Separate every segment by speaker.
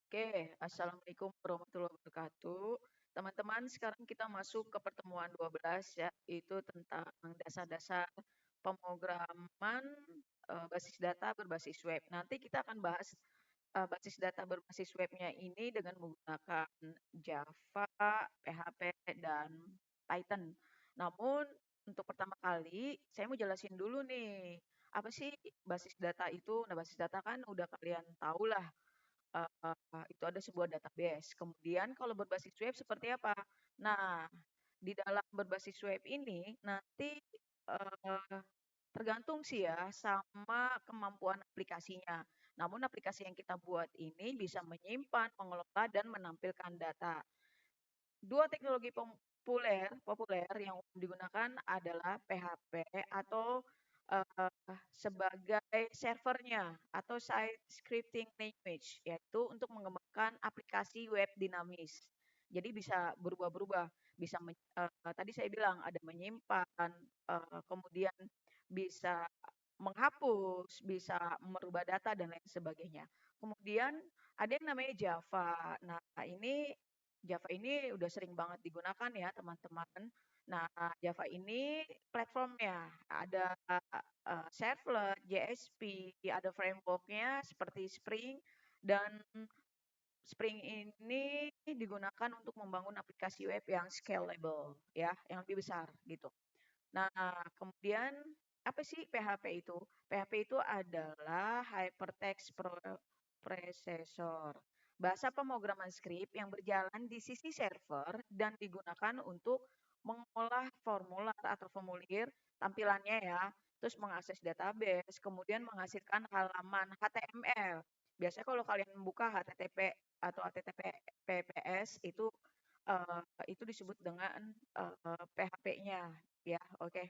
Speaker 1: Oke, Assalamualaikum warahmatullahi wabarakatuh. Teman-teman, sekarang kita masuk ke pertemuan 12 ya, itu tentang dasar-dasar pemrograman basis data berbasis web. Nanti kita akan bahas basis data berbasis webnya ini dengan menggunakan Java, PHP, dan Python. Namun, untuk pertama kali, saya mau jelasin dulu nih, apa sih basis data itu? Nah, basis data kan udah kalian tahu lah, itu ada sebuah database. Kemudian kalau berbasis web seperti apa? Nah, di dalam berbasis web ini nanti eh, tergantung sih ya sama kemampuan aplikasinya. Namun aplikasi yang kita buat ini bisa menyimpan, mengelola, dan menampilkan data. Dua teknologi populer yang umum digunakan adalah PHP atau sebagai servernya atau site scripting language, yaitu untuk mengembangkan aplikasi web dinamis. Jadi bisa berubah-berubah, bisa tadi saya bilang ada menyimpan, kemudian bisa menghapus, bisa merubah data dan lain sebagainya. Kemudian ada yang namanya Java. Nah, Java ini udah sering banget digunakan ya teman-teman. Nah, Java ini platformnya ada servlet, JSP, ada frameworknya seperti Spring, dan Spring ini digunakan untuk membangun aplikasi web yang scalable ya, yang lebih besar gitu. Nah, kemudian apa sih PHP itu? PHP itu adalah Hypertext Processor, bahasa pemrograman skrip yang berjalan di sisi server dan digunakan untuk mengolah formular atau formulir tampilannya ya, terus mengakses database, kemudian menghasilkan halaman HTML. Biasanya kalau kalian membuka HTTP atau HTTPS itu disebut dengan PHP-nya ya, oke.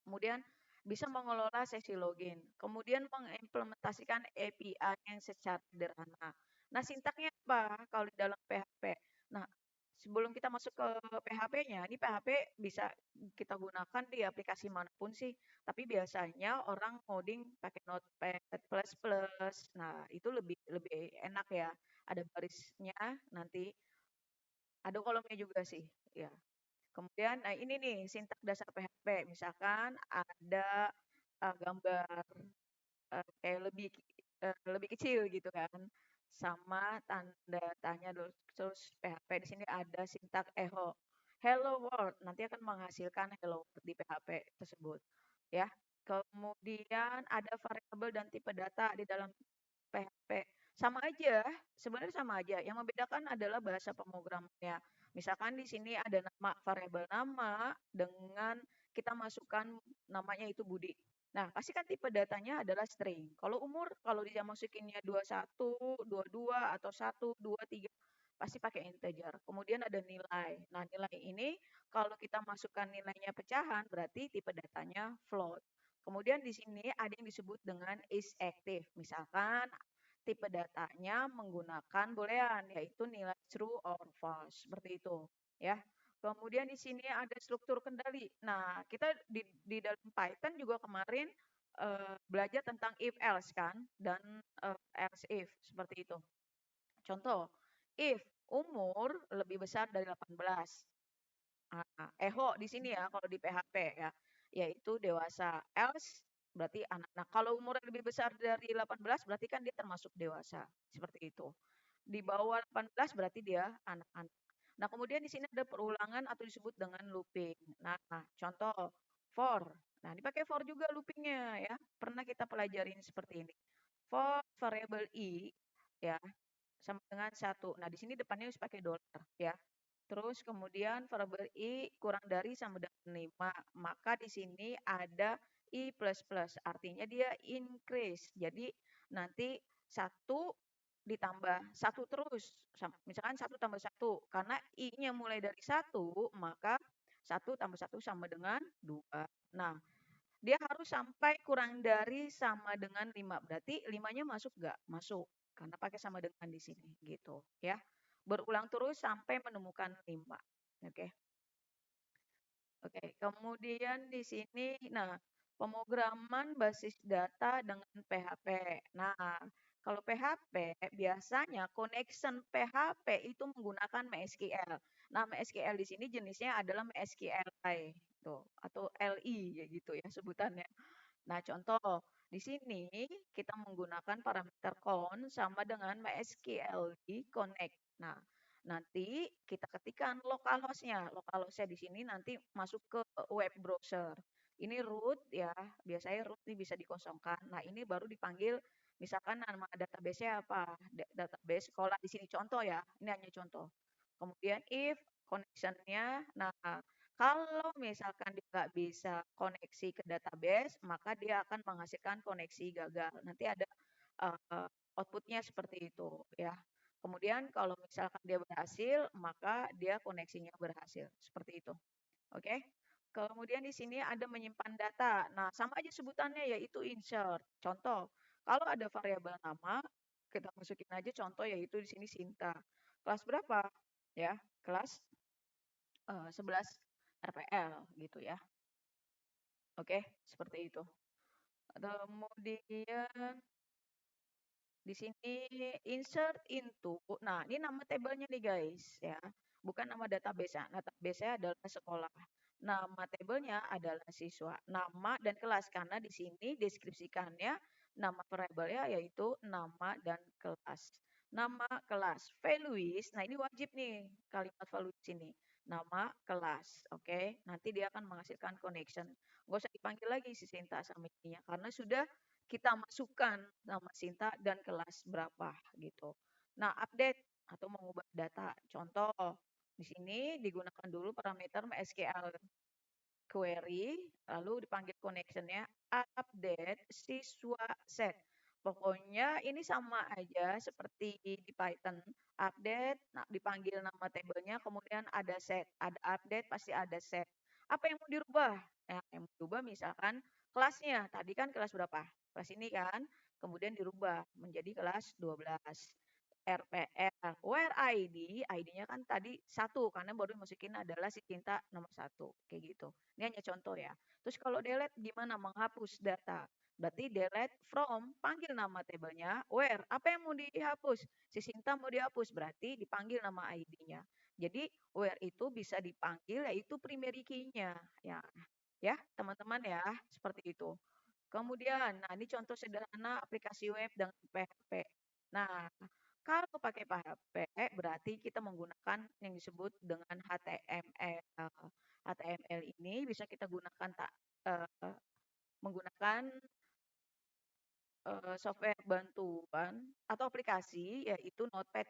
Speaker 1: Kemudian bisa mengelola sesi login, kemudian mengimplementasikan API yang secara sederhana. Nah, sintaknya apa kalau di dalam PHP? Nah, sebelum kita masuk ke PHP-nya, ini PHP bisa kita gunakan di aplikasi manapun sih, tapi biasanya orang coding pakai Notepad++. Nah, itu lebih lebih enak ya. Ada barisnya nanti, ada kolomnya juga sih, ya. Kemudian, nah ini nih sintak dasar PHP. Misalkan ada gambar kayak lebih kecil gitu kan, sama tanda tanya terus PHP. Di sini ada sintak echo. Hello world nanti akan menghasilkan hello world di PHP tersebut, ya. Kemudian ada variabel dan tipe data di dalam PHP. Sama aja, sebenarnya sama aja. Yang membedakan adalah bahasa pemrogramannya. Misalkan di sini ada nama variabel nama dengan kita masukkan namanya itu Budi. Nah, pasti kan tipe datanya adalah string. Kalau umur, kalau dia masukinnya 21, 22 atau 1, 2, 3, pasti pakai integer. Kemudian ada nilai. Nah, nilai ini kalau kita masukkan nilainya pecahan, berarti tipe datanya float. Kemudian di sini ada yang disebut dengan is active. Misalkan tipe datanya menggunakan boolean, yaitu nilai true or false, seperti itu, ya. Kemudian di sini ada struktur kendali. Nah, kita di dalam Python juga kemarin belajar tentang if else kan, dan else if, seperti itu. Contoh, if umur lebih besar dari 18. Eho di sini ya kalau di PHP ya, yaitu dewasa. Else berarti anak. Nah, kalau umurnya lebih besar dari 18 berarti kan dia termasuk dewasa. Seperti itu. Di bawah 18 berarti dia anak-anak. Nah, kemudian di sini ada perulangan atau disebut dengan looping. Nah, contoh for. Nah, dipakai for juga loopingnya ya. Pernah kita pelajarin seperti ini. For variable i ya sama dengan satu. Nah, di sini depannya harus pakai dolar ya. Terus kemudian variabel i kurang dari sama dengan 5. Maka di sini ada i plus plus, artinya dia increase. Jadi nanti satu ditambah satu terus. Misalkan satu tambah satu, karena i-nya mulai dari satu, maka satu tambah satu sama dengan 2. Nah, dia harus sampai kurang dari sama dengan 5. Berarti 5-nya masuk nggak? Masuk. Karena pakai sama dengan di sini gitu ya. Berulang terus sampai menemukan 5. Oke. Oke, kemudian di sini nah pemrograman basis data dengan PHP. Nah, Kalau PHP biasanya connection PHP itu menggunakan MySQL. Nah, MySQL di sini jenisnya adalah MySQLi tuh atau LI ya gitu ya sebutannya. Nah, contoh di sini kita menggunakan parameter con sama dengan MySQL di connect. Nah, nanti kita ketikkan localhost-nya. Localhost-nya di sini nanti masuk ke web browser. Ini root ya, biasanya root ini bisa dikosongkan. Nah, ini baru dipanggil misalkan nama database-nya apa? Database sekolah di sini contoh ya. Ini hanya contoh. Kemudian if connection-nya, nah kalau misalkan dia nggak bisa koneksi ke database, maka dia akan menghasilkan koneksi gagal. Nanti ada uh, outputnya seperti itu ya. Kemudian kalau misalkan dia berhasil, maka dia koneksinya berhasil. Seperti itu. Oke. Kemudian di sini ada menyimpan data. Nah, sama aja sebutannya yaitu insert. Contoh, kalau ada variabel nama, kita masukin aja contoh yaitu di sini Sinta. Kelas berapa? Ya, kelas 11 RPL gitu ya. Oke, seperti itu. Kemudian di sini insert into. Nah, ini nama tabelnya nih guys ya. Bukan nama database-nya. Database-nya adalah sekolah. Nama tabelnya adalah siswa. Nama dan kelas karena di sini deskripsikannya nama variabelnya yaitu nama dan kelas. Nama kelas values. Nah, ini wajib nih kalimat values ini. Nama kelas. Oke, nanti dia akan menghasilkan connection. Nggak usah dipanggil lagi si Sinta sama ininya karena sudah kita masukkan nama Sinta dan kelas berapa gitu. Nah, update atau mengubah data. Contoh, di sini digunakan dulu parameter MySQL query, lalu dipanggil connectionnya update siswa set. Pokoknya ini sama aja seperti di Python. Update, nah, dipanggil nama tabelnya, kemudian ada set. Ada update, pasti ada set. Apa yang mau dirubah? Nah, yang mau dirubah misalkan kelasnya. Tadi kan kelas berapa? Kelas ini kan. Kemudian dirubah menjadi kelas 12. RPL, where ID, ID-nya kan tadi satu karena baru masukin adalah si Cinta nomor satu, kayak gitu. Ini hanya contoh ya. Terus kalau delete gimana? Menghapus data. Berarti delete from, panggil nama tabelnya, where, apa yang mau dihapus? Si Sinta mau dihapus, berarti dipanggil nama ID-nya. Jadi where itu bisa dipanggil yaitu primary key-nya. Ya, ya teman-teman ya, seperti itu. Kemudian, nah ini contoh sederhana aplikasi web dengan PHP. Nah, kalau pakai PHP berarti kita menggunakan yang disebut dengan HTML. HTML ini bisa kita gunakan tak menggunakan software bantuan atau aplikasi yaitu Notepad++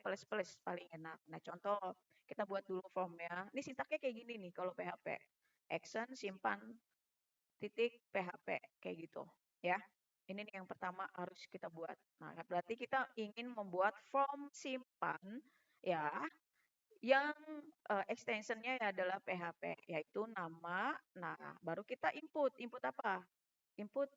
Speaker 1: paling enak. Nah, contoh kita buat dulu formnya. Ini sintaknya kayak gini nih kalau PHP. Action simpan titik PHP kayak gitu ya. Ini nih yang pertama harus kita buat. Nah, berarti kita ingin membuat form simpan ya yang extensionnya adalah PHP yaitu nama. Nah, baru kita input. Input apa? Input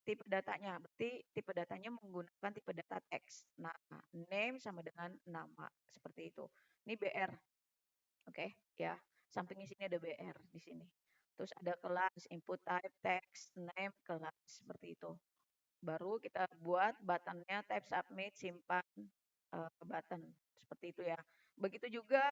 Speaker 1: tipe datanya. Berarti tipe datanya menggunakan tipe data teks. Nah, name sama dengan nama seperti itu. Ini BR. Oke, ya. Sampingnya sini ada BR di sini. Terus ada kelas input type text name kelas seperti itu. Baru kita buat buttonnya type submit simpan button seperti itu ya. Begitu juga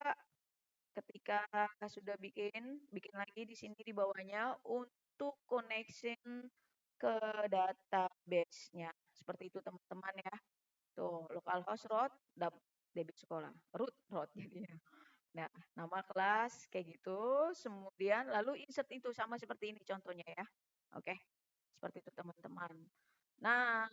Speaker 1: ketika sudah bikin lagi di sini di bawahnya untuk connection ke database-nya. Seperti itu teman-teman ya. Tuh, localhost root DB sekolah. Root jadinya. Nah, nama kelas kayak gitu. Kemudian lalu insert itu sama seperti ini contohnya ya. Oke. Seperti itu teman-teman. Nah,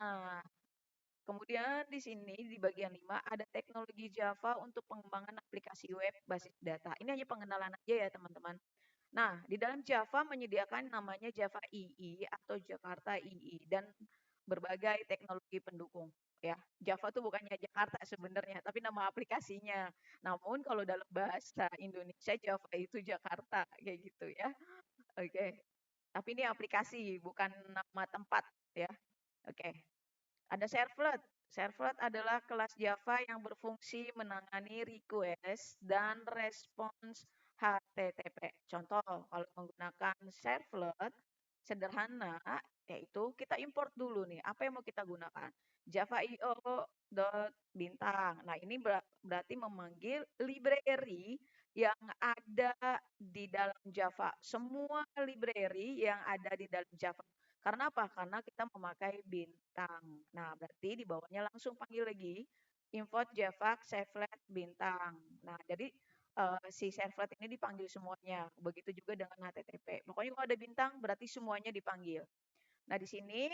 Speaker 1: kemudian di sini di bagian 5 ada teknologi Java untuk pengembangan aplikasi web basis data. Ini hanya pengenalan aja ya teman-teman. Nah, di dalam Java menyediakan namanya Java EE atau Jakarta EE dan berbagai teknologi pendukung. Ya, Java itu bukannya Jakarta sebenarnya, tapi nama aplikasinya. Namun kalau dalam bahasa Indonesia Java itu Jakarta kayak gitu ya. Oke. Tapi ini aplikasi bukan nama tempat ya. Oke. Ada servlet. Servlet adalah kelas Java yang berfungsi menangani request dan respons HTTP. Contoh, kalau menggunakan servlet, sederhana, yaitu kita import dulu nih, apa yang mau kita gunakan. Java IO dot bintang. Nah, ini berarti memanggil library yang ada di dalam Java. Semua library yang ada di dalam Java. Karena apa? Karena kita memakai bintang. Nah, berarti di bawahnya langsung panggil lagi import Java servlet bintang. Nah, jadi si servlet ini dipanggil semuanya. Begitu juga dengan HTTP. Pokoknya kalau ada bintang berarti semuanya dipanggil. Nah, di sini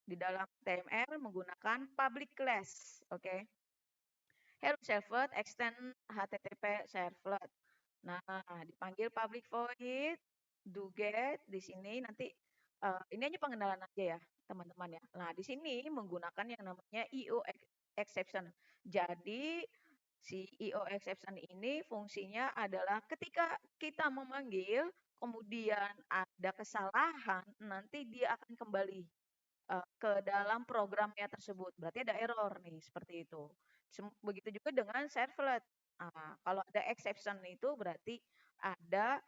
Speaker 1: di dalam HTML menggunakan public class, oke. Okay? Hello servlet extend HTTP servlet. Nah, dipanggil public void do get di sini nanti ini aja pengenalan aja ya, teman-teman ya. Nah, di sini menggunakan yang namanya IO exception. Jadi si IO exception ini fungsinya adalah ketika kita memanggil kemudian ada kesalahan, nanti dia akan kembali ke dalam programnya tersebut. Berarti ada error nih, seperti itu. Begitu juga dengan servlet. Kalau ada exception itu berarti ada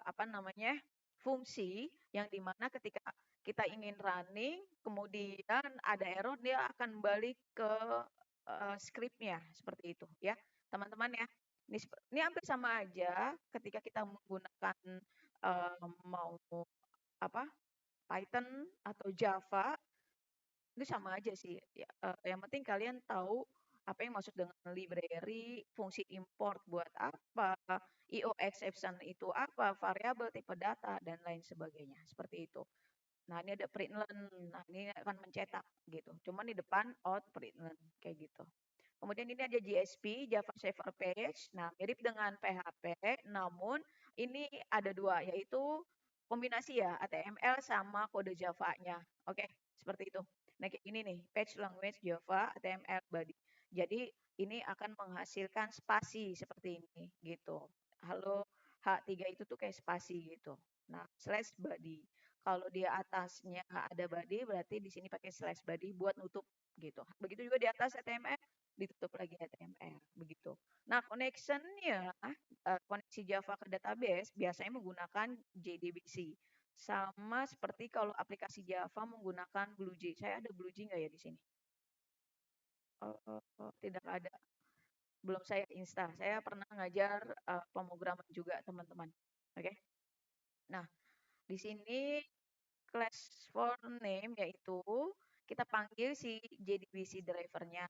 Speaker 1: apa namanya fungsi yang dimana ketika kita ingin running, kemudian ada error, dia akan balik ke scriptnya seperti itu, ya, teman-teman ya. Ini hampir sama aja ketika kita menggunakan mau apa Python atau Java itu sama aja sih. Ya, yang penting kalian tahu apa yang maksud dengan library, fungsi import buat apa, IO exception itu apa, variabel tipe data dan lain sebagainya. Seperti itu. Nah, ini ada println. Nah, ini akan mencetak gitu. Cuman di depan out println kayak gitu. Kemudian ini ada JSP, Java Server Page. Nah, mirip dengan PHP, namun ini ada dua, yaitu kombinasi ya, HTML sama kode Java-nya. Oke, seperti itu. Nah, kayak ini nih, page language Java, HTML body. Jadi, ini akan menghasilkan spasi seperti ini, gitu. Halo, H3 itu tuh kayak spasi gitu. Nah, slash body. Kalau di atasnya ada body, berarti di sini pakai slash body buat nutup gitu. Begitu juga di atas HTML, ditutup lagi HTML begitu. Nah, connection-nya koneksi Java ke database biasanya menggunakan JDBC. Sama seperti kalau aplikasi Java menggunakan BlueJ. Saya ada BlueJ nggak ya di sini? Tidak ada. Belum saya install. Saya pernah ngajar pemrograman juga, teman-teman. Oke. Okay? Nah, di sini class for name yaitu kita panggil si JDBC drivernya.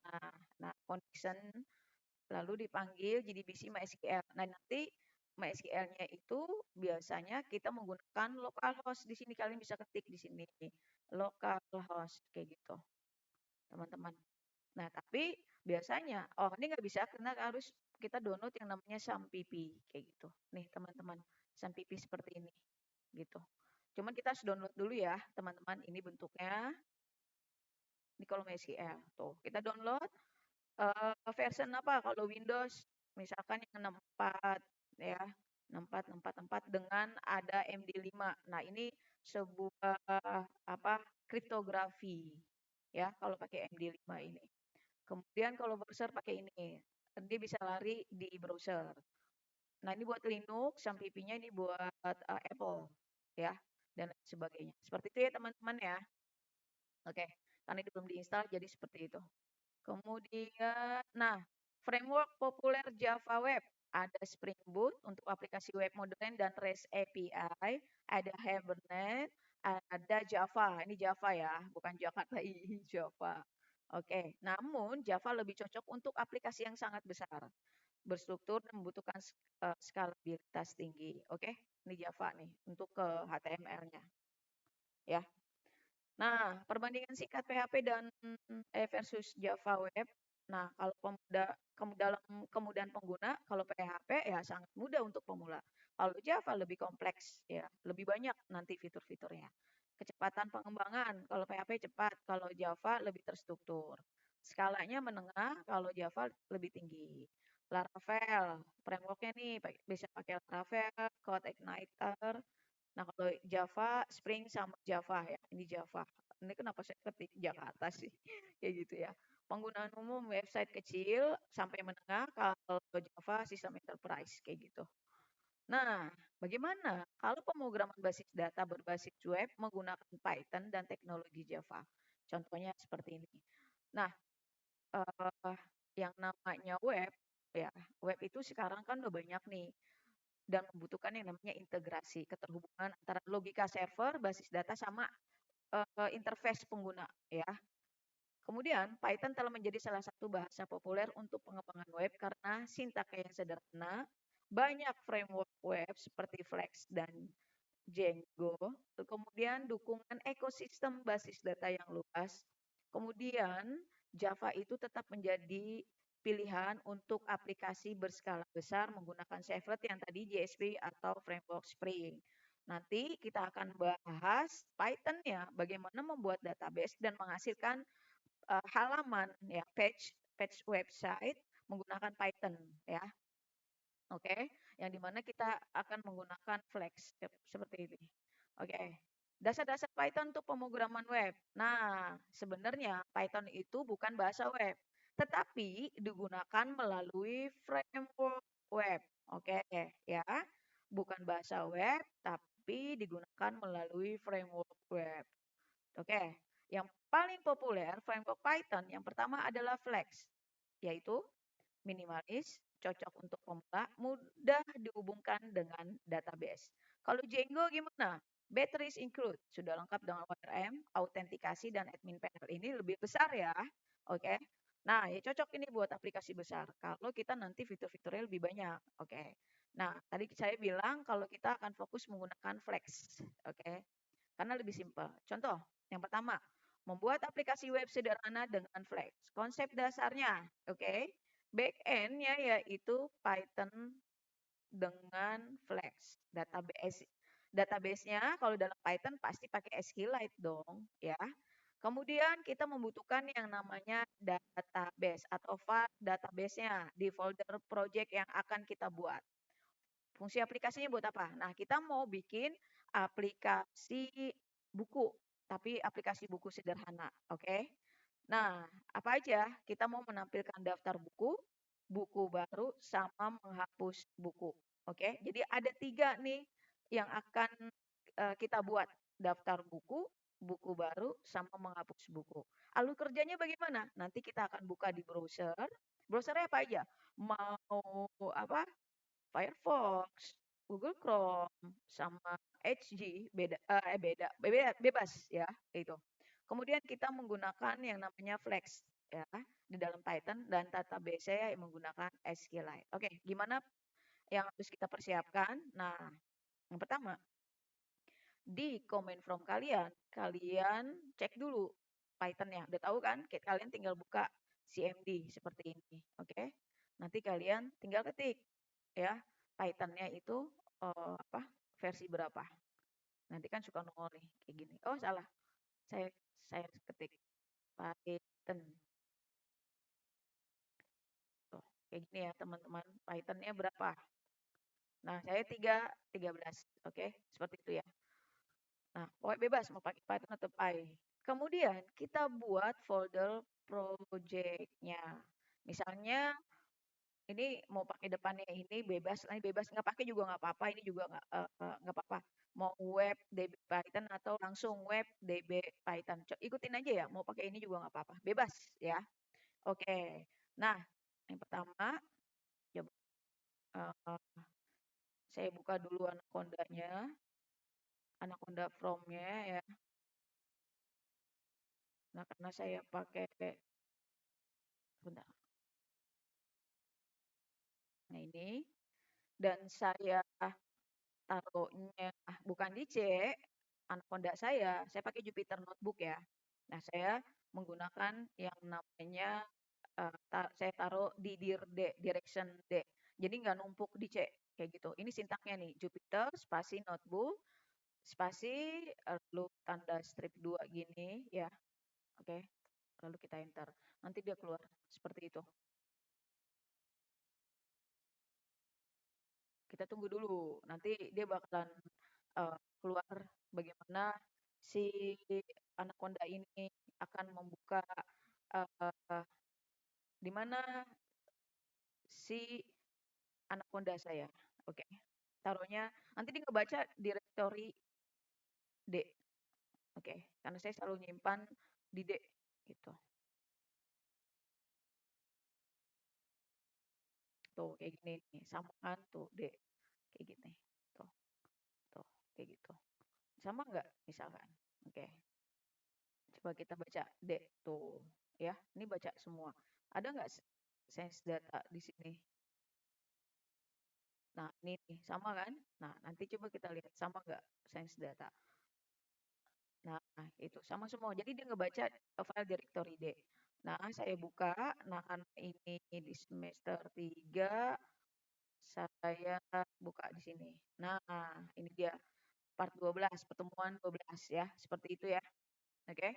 Speaker 1: Nah, connection lalu dipanggil JDBC MySQL. Nah, nanti MySQL-nya itu biasanya kita menggunakan localhost. Di sini kalian bisa ketik di sini localhost kayak gitu, teman-teman. Nah, tapi biasanya, ini nggak bisa karena harus kita download yang namanya SAMPP kayak gitu. Nih, teman-teman, SAMPP seperti ini gitu. Cuman kita harus download dulu ya, teman-teman. Ini bentuknya. Ini kalau MySQL. Tuh, kita download version apa? Kalau Windows misalkan yang 64 ya, 64 dengan ada MD5. Nah, ini sebuah apa? Kriptografi ya kalau pakai MD5 ini. Kemudian kalau browser pakai ini. Dia bisa lari di browser. Nah, ini buat Linux, SAMPP-nya ini buat Apple ya dan lain sebagainya. Seperti itu ya, teman-teman ya. Oke, karena itu belum diinstal jadi seperti itu. Kemudian, nah, framework populer Java Web. Ada Spring Boot untuk aplikasi web modern dan REST API. Ada Hibernate, ada Java. Ini Java ya, bukan Jakarta ini Java. Oke, namun Java lebih cocok untuk aplikasi yang sangat besar, berstruktur dan membutuhkan skalabilitas tinggi. Oke, ini Java nih untuk ke HTML-nya. Ya, nah, perbandingan singkat PHP dan versus Java Web. Nah, kalau dalam kemudahan pengguna, kalau PHP ya sangat mudah untuk pemula. Kalau Java lebih kompleks ya, lebih banyak nanti fitur-fiturnya. Kecepatan pengembangan, kalau PHP cepat, kalau Java lebih terstruktur. Skalanya menengah, kalau Java lebih tinggi. Laravel, frameworknya nih bisa pakai Laravel, Code Igniter, nah, kalau Java, Spring sama Java ya. Ini Java. Ini kenapa saya ketik Jakarta sih? Kayak gitu ya. Penggunaan umum website kecil sampai menengah, kalau Java sistem enterprise kayak gitu. Nah, bagaimana kalau pemrograman basis data berbasis web menggunakan Python dan teknologi Java? Contohnya seperti ini. Nah, eh, yang namanya web, ya, web itu sekarang kan udah banyak nih dan membutuhkan yang namanya integrasi, keterhubungan antara logika server, basis data sama interface pengguna, ya. Kemudian, Python telah menjadi salah satu bahasa populer untuk pengembangan web karena sintaknya yang sederhana, banyak framework web seperti Flex dan Django, kemudian dukungan ekosistem basis data yang luas. Kemudian Java itu tetap menjadi pilihan untuk aplikasi berskala besar menggunakan servlet yang tadi JSP atau framework Spring. Nanti kita akan bahas Python-nya, bagaimana membuat database dan menghasilkan halaman ya page website menggunakan Python ya. Oke, yang dimana kita akan menggunakan Flex seperti ini. Oke, dasar-dasar Python untuk pemrograman web. Nah, sebenarnya Python itu bukan bahasa web, tetapi digunakan melalui framework web. Oke, ya, bukan bahasa web, tapi digunakan melalui framework web. Oke, yang paling populer framework Python yang pertama adalah Flex, yaitu minimalis, cocok untuk pemula, mudah dihubungkan dengan database. Kalau Django gimana? Batteries include, sudah lengkap dengan ORM, autentikasi, dan admin panel. Ini lebih besar ya. Oke. Nah, ya cocok ini buat aplikasi besar. Kalau kita nanti fitur-fiturnya lebih banyak. Oke. Nah, tadi saya bilang kalau kita akan fokus menggunakan Flex. Oke. Karena lebih simpel. Contoh, yang pertama, membuat aplikasi web sederhana dengan Flex. Konsep dasarnya, oke. Backend-nya yaitu Python dengan Flex. Database-nya kalau dalam Python pasti pakai SQLite dong, ya. Kemudian kita membutuhkan yang namanya database atau file database-nya di folder project yang akan kita buat. Fungsi aplikasinya buat apa? Nah, kita mau bikin aplikasi buku, tapi aplikasi buku sederhana, oke? Nah, apa aja? Kita mau menampilkan daftar buku, buku baru, sama menghapus buku, oke? Jadi ada 3 nih yang akan kita buat, daftar buku, buku baru, sama menghapus buku. Alur kerjanya bagaimana? Nanti kita akan buka di browser. Browsernya apa aja? Mau apa? Firefox, Google Chrome, sama Edge bebas ya itu. Kemudian kita menggunakan yang namanya Flex ya di dalam Python dan database saya yang menggunakan SQLite. Oke, gimana yang harus kita persiapkan? Nah, yang pertama di command from kalian, kalian cek dulu Python-nya. Udah tahu kan? Kalian tinggal buka CMD seperti ini. Oke. Nanti kalian tinggal ketik ya Python-nya itu apa versi berapa. Nanti kan suka nongol nih kayak gini. Oh, salah. Saya ketik Python. Tuh, kayak gini ya, teman-teman. Python-nya berapa? Nah, saya 13. Oke, seperti itu ya. Nah, pokoknya bebas mau pakai Python atau Py. Kemudian kita buat folder project-nya. Misalnya ini mau pakai depannya ini bebas, ini bebas nggak pakai juga nggak apa-apa, ini juga nggak apa-apa. Mau web DB Python atau langsung web DB Python. Ikutin aja ya, mau pakai ini juga nggak apa-apa, bebas ya. Oke. Nah, yang pertama coba saya buka dulu Anaconda-nya, Anaconda from-nya ya. Nah, karena saya pakai bentar. Nah, ini dan saya taruhnya bukan di C, Anaconda saya pakai Jupyter Notebook ya. Nah, saya menggunakan yang namanya saya taruh di dir D, direction D. Jadi nggak numpuk di C kayak gitu. Ini sintaknya nih, Jupyter spasi notebook spasi lalu tanda strip 2 gini ya. Oke. Lalu kita enter. Nanti dia keluar seperti itu. Kita tunggu dulu. Nanti dia bakalan keluar bagaimana si Anaconda ini akan membuka uh, di mana si Anaconda saya. Oke. taruhnya nanti dia ngebaca directory D. Oke, karena saya selalu nyimpan di D gitu. Tuh kayak gini nih, sama kan tuh D kayak gini. Tuh, tuh kayak gitu. Sama nggak misalkan? Oke, coba kita baca D tuh ya. Ini baca semua. Ada nggak sense data di sini? Nah, ini nih, sama kan? Nah, nanti coba kita lihat sama nggak sense data. Nah, itu sama semua. Jadi dia ngebaca file directory D. Nah, saya buka. Nah, karena ini di semester 3, saya buka di sini. Nah, ini dia part 12, pertemuan 12 ya. Seperti itu ya. Oke.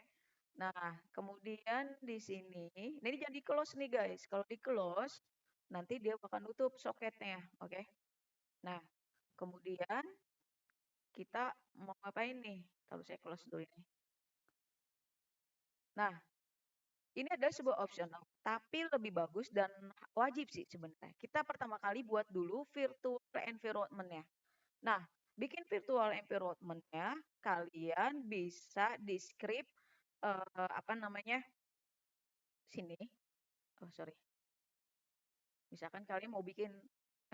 Speaker 1: Nah, kemudian di sini, ini jadi close nih guys. Kalau di close, nanti dia bakal nutup soketnya. Oke. Nah, kemudian kita mau ngapain nih? Kalau saya close dulu ini. Nah, ini adalah sebuah optional, tapi lebih bagus dan wajib sih sebenarnya. Kita pertama kali buat dulu virtual environment-nya. Nah, bikin virtual environment-nya, kalian bisa di script apa namanya? Sini. Oh, sorry. Misalkan kalian mau bikin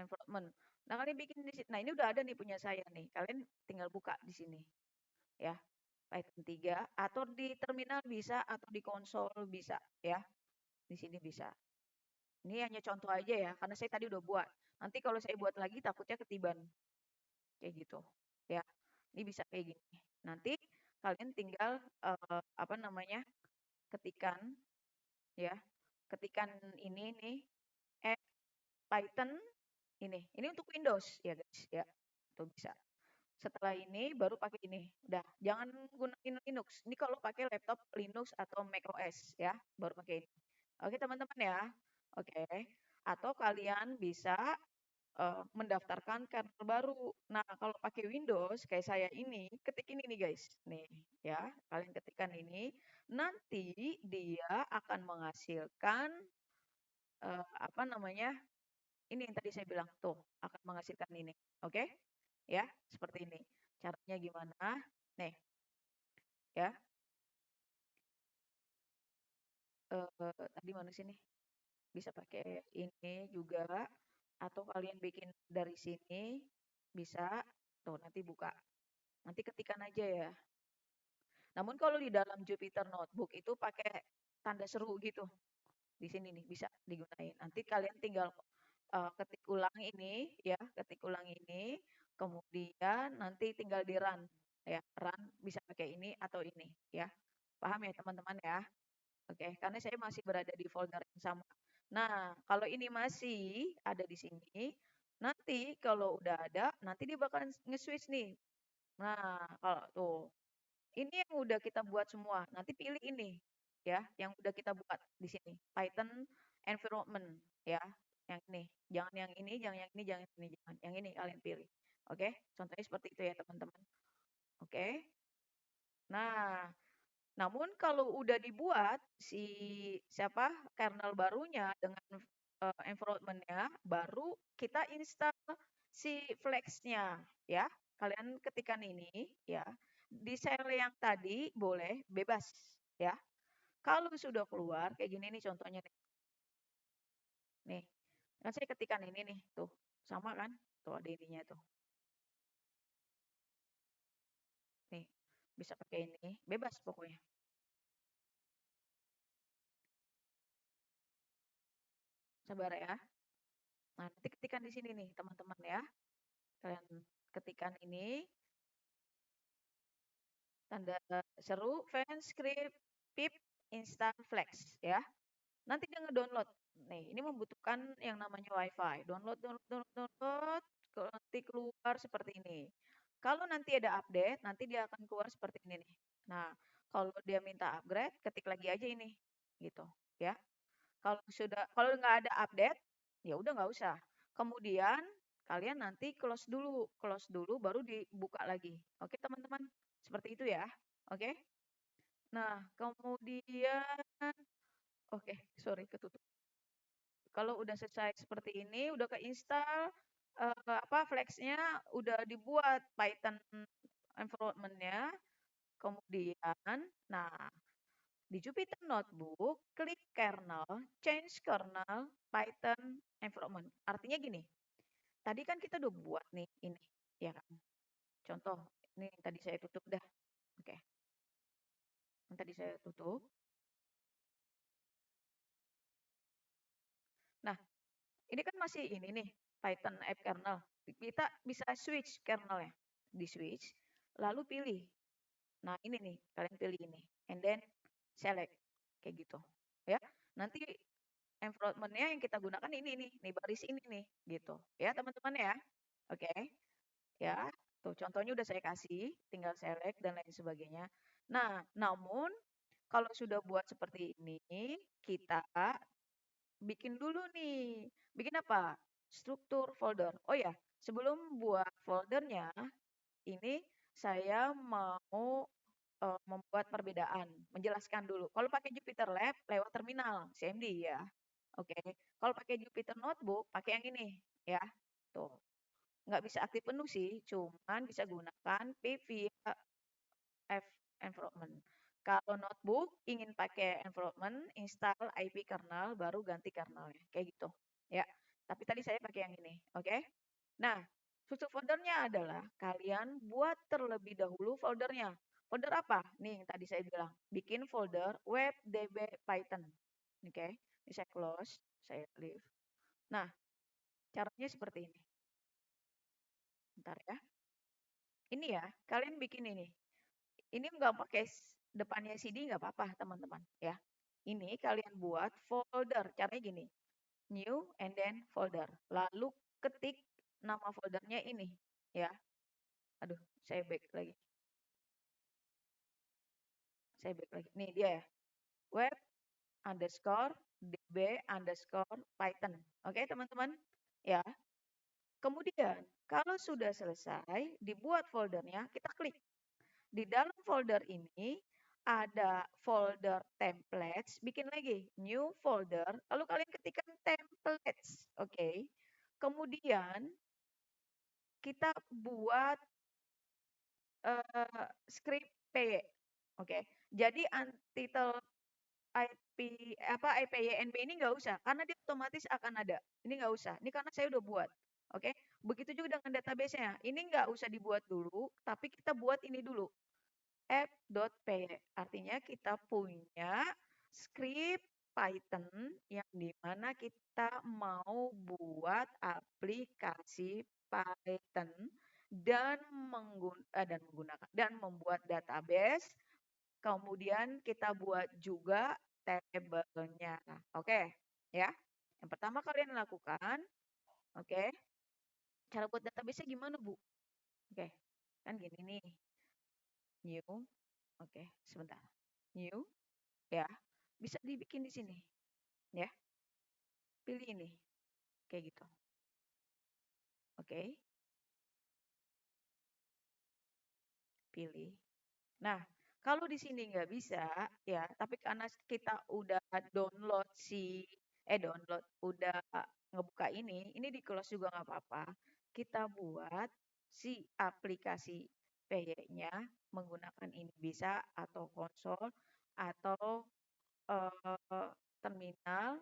Speaker 1: environment. Nah, kalian bikin di sini. Nah, ini udah ada nih punya saya nih. Kalian tinggal buka di sini. Ya, Python 3 atau di terminal bisa atau di konsol bisa ya. Di sini bisa. Ini hanya contoh aja ya, karena saya tadi udah buat. Nanti kalau saya buat lagi takutnya ketiban. Kayak gitu. Ya, ini bisa kayak gini. Nanti kalian tinggal apa namanya? Ketikan ya. Ketikan ini nih Python ini. Ini untuk Windows ya guys ya. Tuh bisa. Setelah ini baru pakai ini. Udah, jangan gunain Linux. Ini kalau pakai laptop Linux atau Mac OS ya, baru pakai ini. Oke, teman-teman ya. Oke. Atau kalian bisa mendaftarkan kernel baru. Nah, kalau pakai Windows kayak saya ini, ketik ini nih guys. Nih, ya. Kalian ketikkan ini, nanti dia akan menghasilkan apa namanya? Ini yang tadi saya bilang tuh, akan menghasilkan ini. Oke? Ya, seperti ini. Caranya gimana? Nih, ya. Tadi mana sih nih? Bisa pakai ini juga atau kalian bikin dari sini bisa. Tuh, nanti buka. Nanti ketikan aja ya. Namun kalau di dalam Jupyter Notebook itu pakai tanda seru gitu. Di sini nih bisa digunain. Nanti kalian tinggal ketik ulang ini ya, ketik ulang ini, kemudian nanti tinggal di run ya. Run bisa pakai ini atau ini ya. Paham ya teman-teman ya? Oke, karena saya masih berada di folder yang sama. Nah, kalau ini masih ada di sini, nanti kalau udah ada, nanti dia bakalan nge-switch nih. Nah, kalau tuh ini yang udah kita buat semua. Nanti pilih ini ya, yang udah kita buat di sini. Python environment ya, yang ini. Jangan yang ini, jangan yang ini, jangan yang ini, jangan. Yang ini kalian pilih. Oke, contohnya seperti itu ya teman-teman. Oke. Nah, namun kalau udah dibuat si siapa kernel barunya dengan environment-nya, baru kita install si Flex-nya ya. Kalian ketikkan ini ya. Di sel yang tadi boleh bebas ya. Kalau sudah keluar kayak gini nih contohnya nih. Nih, kan saya ketikkan ini nih, tuh. Sama kan? Tuh ada ininya tuh. Nih, bisa pakai ini, bebas pokoknya. Sabar ya. Nah, nanti ketikkan di sini nih, teman-teman ya. Kalian ketikkan ini, tanda seru, fans, script, pip, instant flex ya. Nanti dia ngedownload. Nih, ini membutuhkan yang namanya WiFi. Download, download, download, download. Nanti keluar seperti ini. Kalau nanti ada update, nanti dia akan keluar seperti ini nih. Nah, kalau dia minta upgrade, ketik lagi aja ini, gitu, ya. Kalau nggak ada update, ya udah nggak usah. Kemudian kalian nanti close dulu, baru dibuka lagi. Oke teman-teman, seperti itu ya. Oke. Nah, kemudian, oke, sorry ketutup. Kalau udah selesai seperti ini, udah keinstal, apa flexnya udah dibuat Python environment-nya, kemudian, nah di Jupyter Notebook, klik kernel, change kernel, Python environment. Artinya gini, tadi kan kita udah buat nih ini, ya kan? Contoh, ini yang tadi saya tutup dah. Oke, yang tadi saya tutup. Nah, ini kan masih ini nih, Python app kernel. Kita bisa switch kernelnya. Di switch, lalu pilih. Nah, ini nih, kalian pilih ini. And then select. Kayak gitu. Ya, nanti environment-nya yang kita gunakan ini nih baris ini nih, gitu. Ya, teman-teman ya. Oke, ya. Tuh, contohnya udah saya kasih, tinggal select dan lain sebagainya. Nah, namun kalau sudah buat seperti ini, kita bikin dulu nih. Bikin apa? Struktur folder. Oh ya, sebelum buat foldernya, ini saya mau membuat perbedaan, menjelaskan dulu. Kalau pakai Jupyter Lab lewat terminal CMD ya. Oke. Kalau pakai Jupyter Notebook pakai yang ini ya. Tuh. Nggak bisa aktif penuh sih, cuman bisa gunakan PV F environment. Kalau notebook ingin pakai environment, install IP kernel, baru ganti kernelnya. Kayak gitu. Ya. Tapi tadi saya pakai yang ini. Oke. Nah, struktur foldernya adalah kalian buat terlebih dahulu foldernya. Folder apa? Nih, yang tadi saya bilang. Bikin folder webdb Python. Oke. Ini saya close, saya leave. Nah, caranya seperti ini. Bentar ya. Ini ya, kalian bikin ini. Ini nggak pakai depannya CD nggak apa-apa teman-teman ya. Ini kalian buat folder. Caranya gini, new and then folder. Lalu ketik nama foldernya ini ya. Aduh, saya back lagi. Saya back lagi. Nih dia ya. Web underscore db underscore Python. Oke teman-teman? Ya. Kemudian kalau sudah selesai dibuat foldernya, kita klik. Di dalam folder ini ada folder templates, bikin lagi new folder, lalu kalian ketikkan templates, oke. Kemudian kita buat script P, oke. Jadi untitled IP apa IPYNB ini nggak usah, karena dia otomatis akan ada. Ini nggak usah. Ini karena saya udah buat, oke. Begitu juga dengan database-nya. Ini nggak usah dibuat dulu, tapi kita buat ini dulu app.py. Artinya kita punya script Python yang dimana kita mau buat aplikasi Python dan menggunakan dan membuat database. Kemudian kita buat juga tabelnya. Oke, ya. Yang pertama kalian lakukan, oke. Cara buat database-nya gimana, Bu? Oke. Kan gini nih. New. Oke, sebentar. New, ya. Bisa dibikin di sini, ya. Pilih ini, kayak gitu. Oke, pilih. Nah, kalau di sini nggak bisa, ya. Tapi karena kita udah download download, udah ngebuka ini di close juga nggak apa-apa. Kita buat si aplikasi PY-nya menggunakan ini bisa atau konsol atau terminal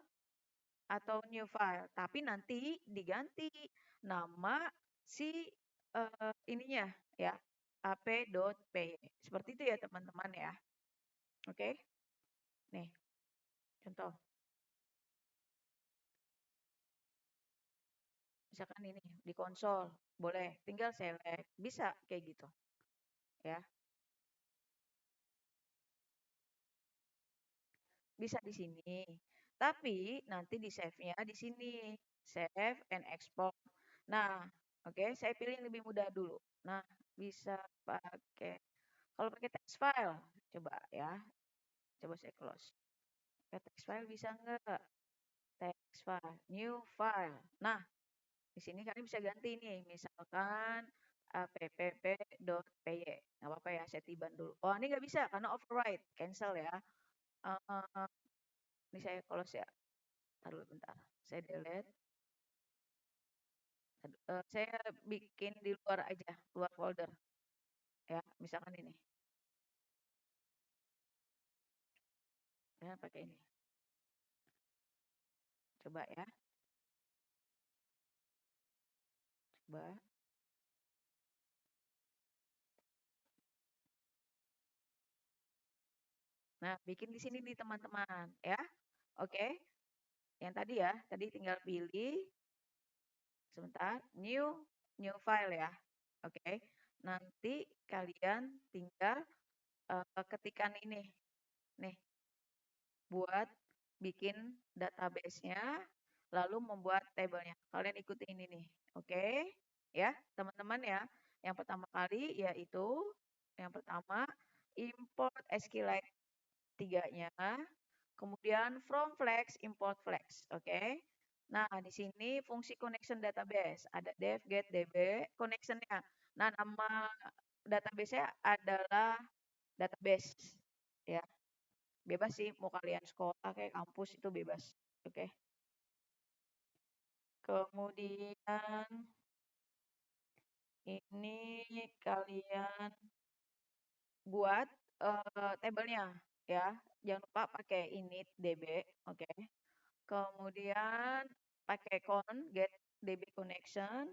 Speaker 1: atau new file, tapi nanti diganti nama si ininya ya, ap.py. Seperti itu ya teman-teman ya. Oke. Nih, contoh. Misalkan ini di konsol, boleh tinggal select, bisa kayak gitu ya. Bisa di sini. Tapi nanti di save-nya di sini. Save and export. Nah, oke, saya pilih yang lebih mudah dulu. Nah, bisa pakai kalau pakai text file, coba ya. Coba saya close. Pakai text file bisa nggak? Text file, new file. Nah, di sini kalian bisa ganti nih. Misalkan app.py. Nggak apa-apa ya, saya tiban dulu. Oh, ini nggak bisa karena override. Cancel ya. Uh, ini saya close ya. Taruh bentar. Saya delete. Saya bikin di luar aja, luar folder ya. Misalkan ini, ya pakai ini. Coba ya, coba. Nah, bikin di sini nih teman-teman ya. Oke, yang tadi ya, tadi tinggal pilih sebentar, new file ya. Oke. Nanti kalian tinggal ketikkan ini nih buat bikin database-nya lalu membuat tabelnya. Kalian ikuti ini nih. Oke. Ya, teman-teman ya. Yang pertama kali yaitu yang pertama import SQLite 3-nya. Kemudian from flex, import flex. Oke. Nah, di sini fungsi connection database. Ada dev, get, db, connection-nya. Nah, nama database-nya adalah database. Ya, bebas sih. Mau kalian sekolah kayak kampus itu bebas. Oke. Kemudian ini kalian buat tabelnya ya. Jangan lupa pakai init db. Oke. Kemudian pakai get db connection.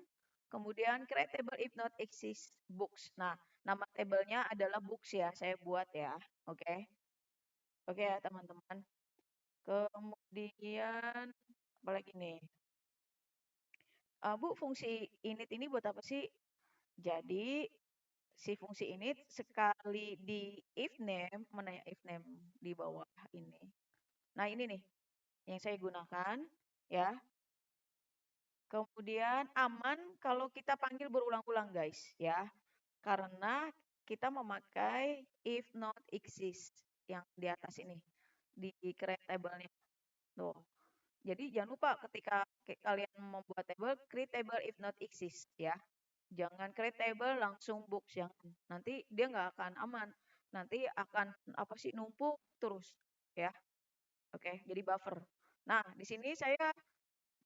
Speaker 1: Kemudian create table if not exist books. Nah, nama tabelnya adalah books ya. Saya buat ya. Oke. Oke ya teman-teman. Kemudian apalagi nih? Bu, fungsi init ini buat apa sih? Jadi si fungsi init sekali di if name, mana ya if name di bawah ini. Nah, ini nih yang saya gunakan ya. Kemudian aman kalau kita panggil berulang-ulang guys ya. Karena kita memakai if not exist yang di atas ini di create table-nya. Tuh. Jadi jangan lupa ketika kalian membuat table, create table if not exist ya. Jangan create table langsung books yang nanti dia nggak akan aman. Nanti akan apa sih numpuk terus ya. Oke, jadi buffer. Nah, di sini saya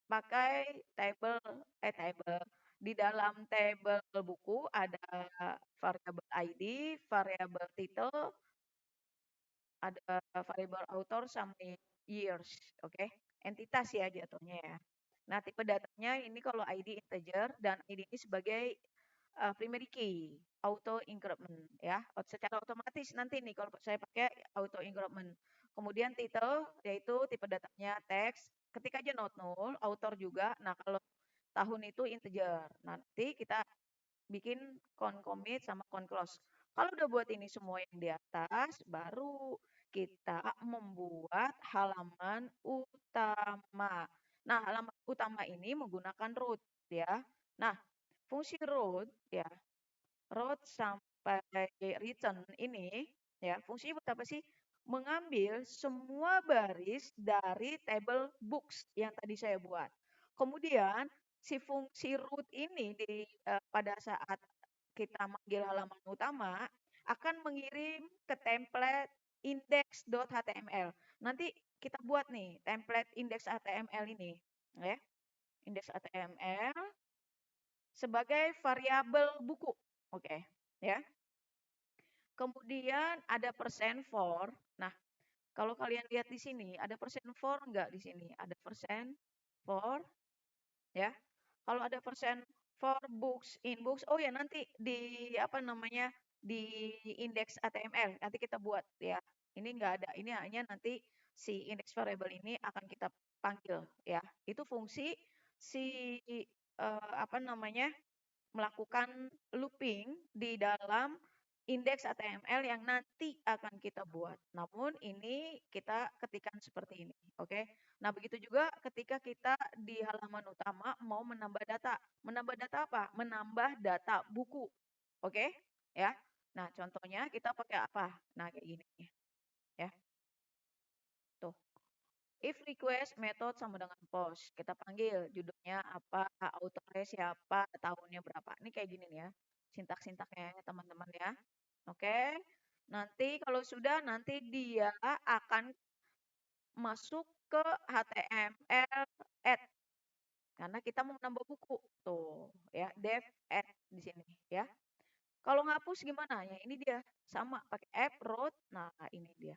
Speaker 1: pakai table di dalam table buku ada variabel ID, variabel title, ada variabel author sama years, oke? Entitas ya jatuhnya ya. Nah, tipe datanya ini kalau ID integer dan ID ini sebagai primary key, auto increment ya. Secara otomatis nanti nih kalau saya pakai auto increment. Kemudian title yaitu tipe datanya teks, ketik aja not null, author juga. Nah, kalau tahun itu integer. Nanti kita bikin commit sama close. Kalau udah buat ini semua yang di atas, baru kita membuat halaman utama. Nah, halaman utama ini menggunakan root ya. Nah, fungsi root ya, root sampai return ini ya, fungsinya buat apa sih? Mengambil semua baris dari table books yang tadi saya buat. Kemudian si fungsi root ini pada saat kita manggil halaman utama akan mengirim ke template index.html. Nanti kita buat nih template index.html ini, ya. Index.html sebagai variabel buku. Oke, ya. Kemudian ada persen for. Nah, kalau kalian lihat di sini, ada persen for enggak di sini? Ada persen for, ya. Kalau ada persen for books, in books, oh ya nanti di apa namanya di index HTML nanti kita buat ya. Ini enggak ada, ini hanya nanti si index variable ini akan kita panggil ya. Itu fungsi si apa namanya melakukan looping di dalam indeks HTML yang nanti akan kita buat. Namun ini kita ketikkan seperti ini, oke? Nah, begitu juga ketika kita di halaman utama mau menambah data. Menambah data apa? Menambah data buku, oke? Ya. Nah, contohnya kita pakai apa? Nah, kayak gini ya. Tuh. If request method sama dengan post. Kita panggil judulnya apa, autornya siapa, tahunnya berapa. Ini kayak gini nih ya. Sintak-sintaknya ya, teman-teman ya. Oke. Nanti kalau sudah nanti dia akan masuk ke HTML add karena kita mau nambah buku. Tuh. ya, dev add di sini ya. Kalau ngapus gimana? Ya ini dia sama pakai app root. Nah ini dia.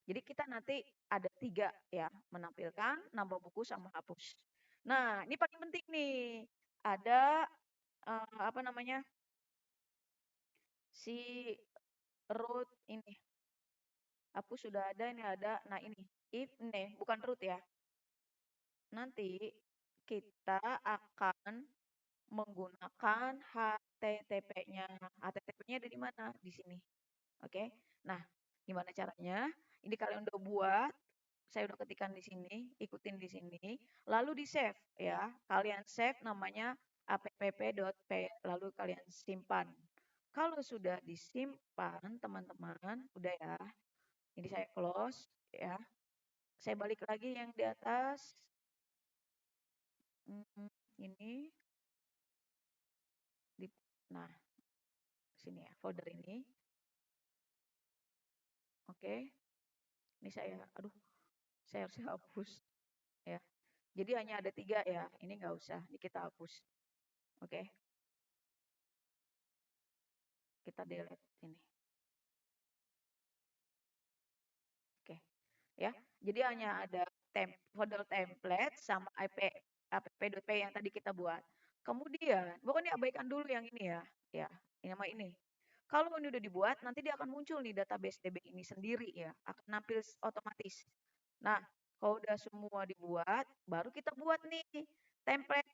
Speaker 1: Jadi kita nanti ada tiga ya, menampilkan, nambah buku sama hapus. Nah ini paling penting nih. Ada apa namanya si root ini. Hapus sudah ada, ini ada. Nah ini if nih bukan root ya. Nanti kita akan menggunakan HTTP-nya. HTTP-nya ada di mana? Di sini. Oke. Nah, gimana caranya? Ini kalian udah buat, saya udah ketikkan di sini, ikutin di sini, lalu di save ya. Kalian save namanya app.p, lalu kalian simpan. Kalau sudah disimpan, teman-teman, udah ya. Ini saya close ya. Saya balik lagi yang di atas. Ini di, nah sini ya, folder ini. Oke. Ini saya, aduh, saya harus hapus ya. Jadi hanya ada tiga ya. Ini nggak usah, ini kita hapus. Oke, kita delete ini. Oke, ya. Jadi hanya ada folder template sama app.p yang tadi kita buat. Kemudian, pokoknya abaikan dulu yang ini ya. Ya, ini sama ini. Kalau ini udah dibuat, nanti dia akan muncul nih database DB ini sendiri ya. Akan nampil otomatis. Nah, kalau udah semua dibuat, baru kita buat nih template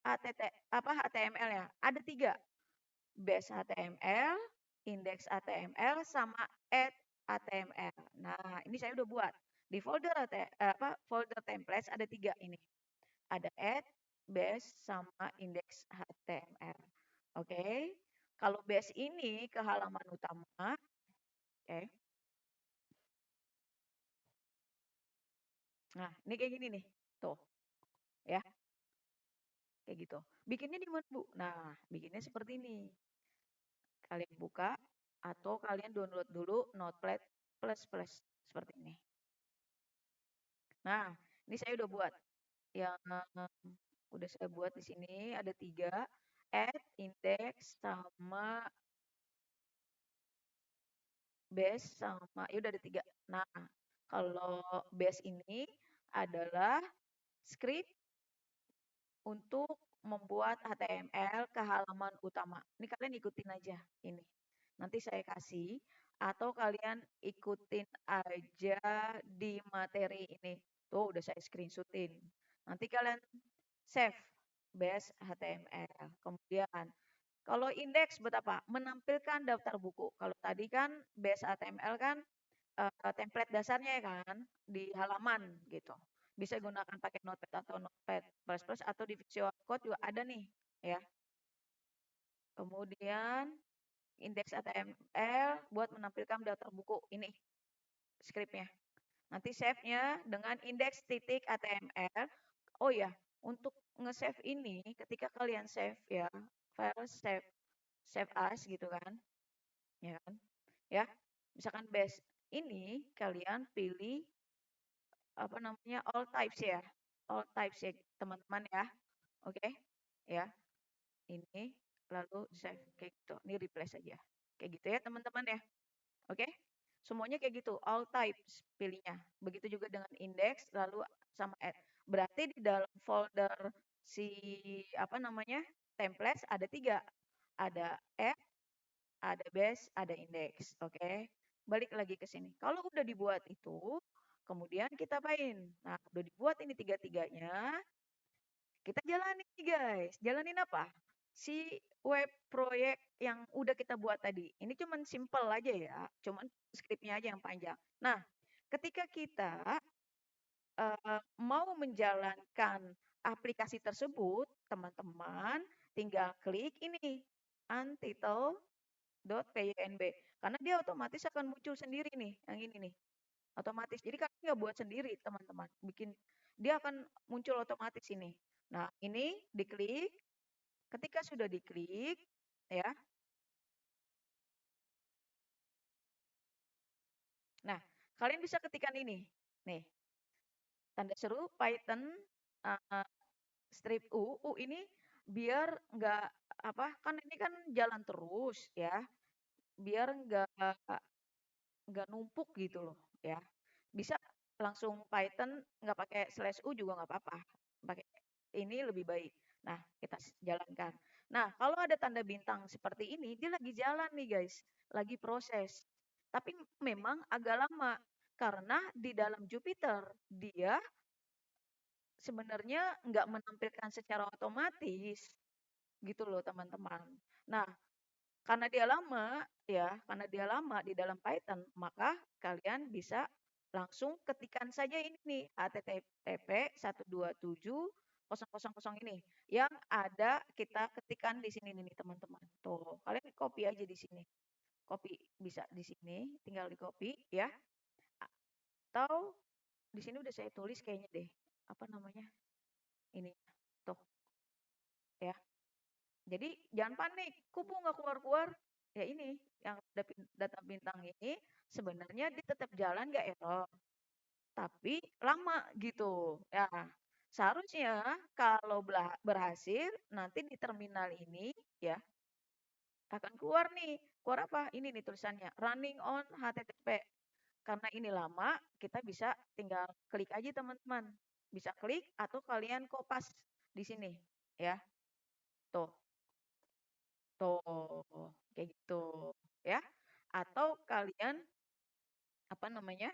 Speaker 1: HTML ya. Ada tiga. Base HTML, index HTML, sama add HTML. Nah, ini saya udah buat. Di folder folder templates ada tiga ini. Ada add, base, sama index HTML. Oke. Kalau base ini ke halaman utama. Oke. Nah, ini kayak gini nih. Tuh. Ya. Kayak gitu. Bikinnya di mana, Bu? Nah, bikinnya seperti ini. Kalian buka atau kalian download dulu Notepad++ seperti ini. Nah, ini saya udah buat yang udah saya buat di sini ada tiga, add, index, sama base, sama ya udah ada tiga. Nah, kalau base ini adalah script untuk membuat HTML ke halaman utama. Ini kalian ikutin aja ini. Nanti saya kasih atau kalian ikutin aja di materi ini. Tuh udah saya screenshotin. Nanti kalian save base HTML. Kemudian kalau indeks buat apa? Menampilkan daftar buku. Kalau tadi kan base HTML kan template dasarnya ya kan di halaman gitu. Bisa gunakan pakai Notepad atau Notepad++ atau di Visual Code juga ada nih ya. Kemudian indeks HTML buat menampilkan daftar buku ini scriptnya. Nanti save-nya dengan indeks titik HTML. Oh ya, untuk nge-save ini ketika kalian save ya, file save as gitu kan. Ya kan? Ya. Misalkan base ini kalian pilih apa namanya all types ya. All types ya, teman-teman ya. Oke. Ya. Ini lalu save kayak gitu. Ini replace aja. Kayak gitu ya, teman-teman ya. Oke? Semuanya kayak gitu, all types pilihnya. Begitu juga dengan index lalu sama add. Berarti di dalam folder si apa namanya? Templates ada tiga. Ada add, ada base, ada index. Oke. Balik lagi ke sini. Kalau udah dibuat itu, kemudian kita main. Nah, udah dibuat ini tiga-tiganya, kita jalanin nih guys. Jalanin apa? Si web proyek yang udah kita buat tadi. Ini cuman simple aja ya. Cuman skripnya aja yang panjang. Nah, ketika kita mau menjalankan aplikasi tersebut, teman-teman tinggal klik ini untitled.pynb. Karena dia otomatis akan muncul sendiri nih, yang ini nih. Otomatis. Jadi kalian nggak buat sendiri, teman-teman. Dia akan muncul otomatis ini. Nah, ini diklik. Ketika sudah diklik, ya. Nah, kalian bisa ketikkan ini. Nih, tanda seru Python uh, strip U. U ini biar nggak apa kan ini kan jalan terus ya, biar nggak numpuk gitu loh ya. Bisa langsung Python nggak pakai slash u juga nggak apa-apa. Pakai ini lebih baik. Nah, kita jalankan. Nah, kalau ada tanda bintang seperti ini, dia lagi jalan nih guys, lagi proses. Tapi memang agak lama karena di dalam Jupiter dia sebenarnya nggak menampilkan secara otomatis gitu loh teman-teman. Nah, karena dia lama di dalam Python, maka kalian bisa langsung ketikkan saja ini nih http 127.0.0 ini yang ada kita ketikkan di sini nih teman-teman. Tuh, kalian copy aja di sini. Copy bisa di sini, tinggal di copy ya. Atau di sini udah saya tulis kayaknya deh. Apa namanya? Ini. Tuh, ya. Jadi jangan panik, kupu nggak keluar-keluar. Ya ini, yang data bintang ini sebenarnya dia tetap jalan nggak error, tapi lama gitu. Ya, seharusnya kalau berhasil nanti di terminal ini ya akan keluar nih. Keluar apa? Ini nih tulisannya running on HTTP. Karena ini lama, kita bisa tinggal klik aja teman-teman. Bisa klik atau kalian kopas di sini ya. Tuh. Tuh, kayak gitu ya. Atau kalian apa namanya?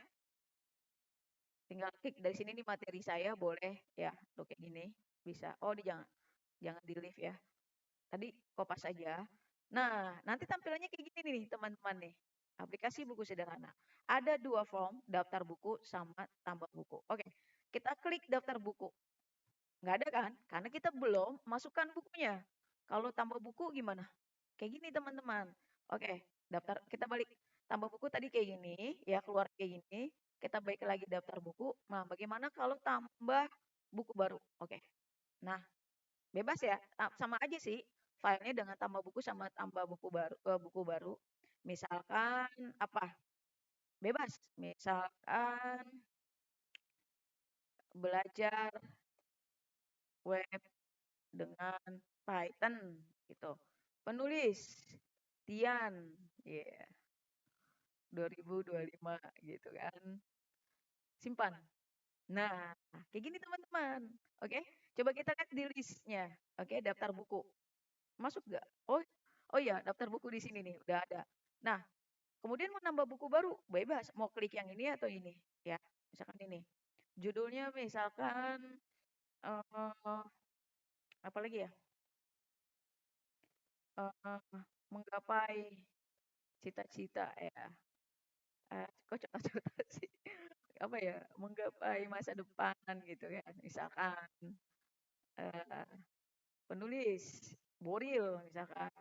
Speaker 1: Tinggal klik dari sini nih materi saya boleh ya. Tuh kayak gini bisa. Oh, jangan di leave ya. Tadi kopas aja. Nah, nanti tampilannya kayak gini nih teman-teman nih. Aplikasi buku sederhana. Ada dua form, daftar buku sama tambah buku. Oke, kita klik daftar buku. Nggak ada kan? Karena kita belum masukkan bukunya. Kalau tambah buku gimana? Kayak gini teman-teman. Oke, daftar kita balik tambah buku tadi kayak gini, ya keluar kayak gini. Kita balik lagi daftar buku. Nah, bagaimana kalau tambah buku baru? Oke. Nah, bebas ya. Sama aja sih filenya dengan tambah buku sama tambah buku baru. Misalkan apa? Bebas. Misalkan belajar web dengan Python gitu. Penulis Tian, ya 2025 gitu kan. Simpan. Nah, kayak gini teman-teman. Oke, coba kita lihat di listnya. Oke, daftar buku. Masuk nggak? Oh, oh ya, daftar buku di sini nih, udah ada. Nah, kemudian mau nambah buku baru, bebas. Mau klik yang ini atau ini, ya. Misalkan ini. Judulnya misalkan eh apa lagi ya? Menggapai cita-cita ya. Kok contoh-contoh sih? Apa ya? Menggapai masa depan gitu ya. Misalkan eh, penulis Boril misalkan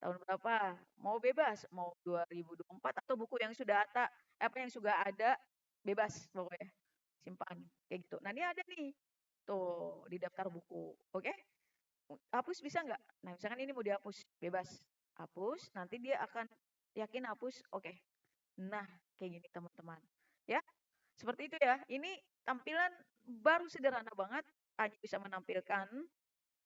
Speaker 1: tahun berapa mau bebas mau 2024 atau buku yang sudah ada apa yang sudah ada bebas pokoknya simpan kayak gitu. Nah ini ada nih tuh di daftar buku. Oke, hapus bisa nggak? Nah misalkan ini mau dihapus bebas hapus nanti dia akan yakin hapus. Oke, nah kayak gini teman-teman ya seperti itu ya. Ini tampilan baru sederhana banget hanya bisa menampilkan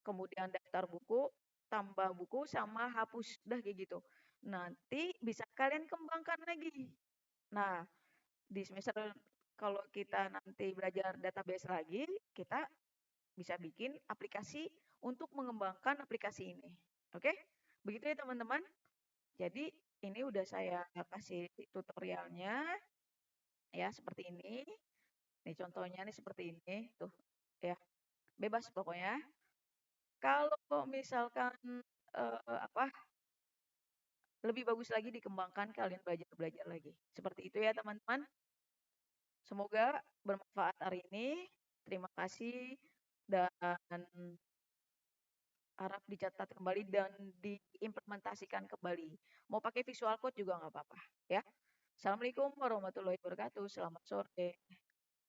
Speaker 1: kemudian daftar buku, tambah buku, sama hapus. Udah kayak gitu. Nanti bisa kalian kembangkan lagi. Nah, di semester kalau kita nanti belajar database lagi, kita bisa bikin aplikasi untuk mengembangkan aplikasi ini. Oke? Begitu ya teman-teman. Jadi ini udah saya kasih tutorialnya ya seperti ini. Nih contohnya nih seperti ini. Tuh ya. Bebas pokoknya. Kalau misalkan apa lebih bagus lagi dikembangkan kalian belajar-belajar lagi. Seperti itu ya teman-teman. Semoga bermanfaat hari ini. Terima kasih dan harap dicatat kembali dan diimplementasikan kembali. Mau pakai visual code juga nggak apa-apa ya. Assalamualaikum warahmatullahi wabarakatuh. Selamat sore.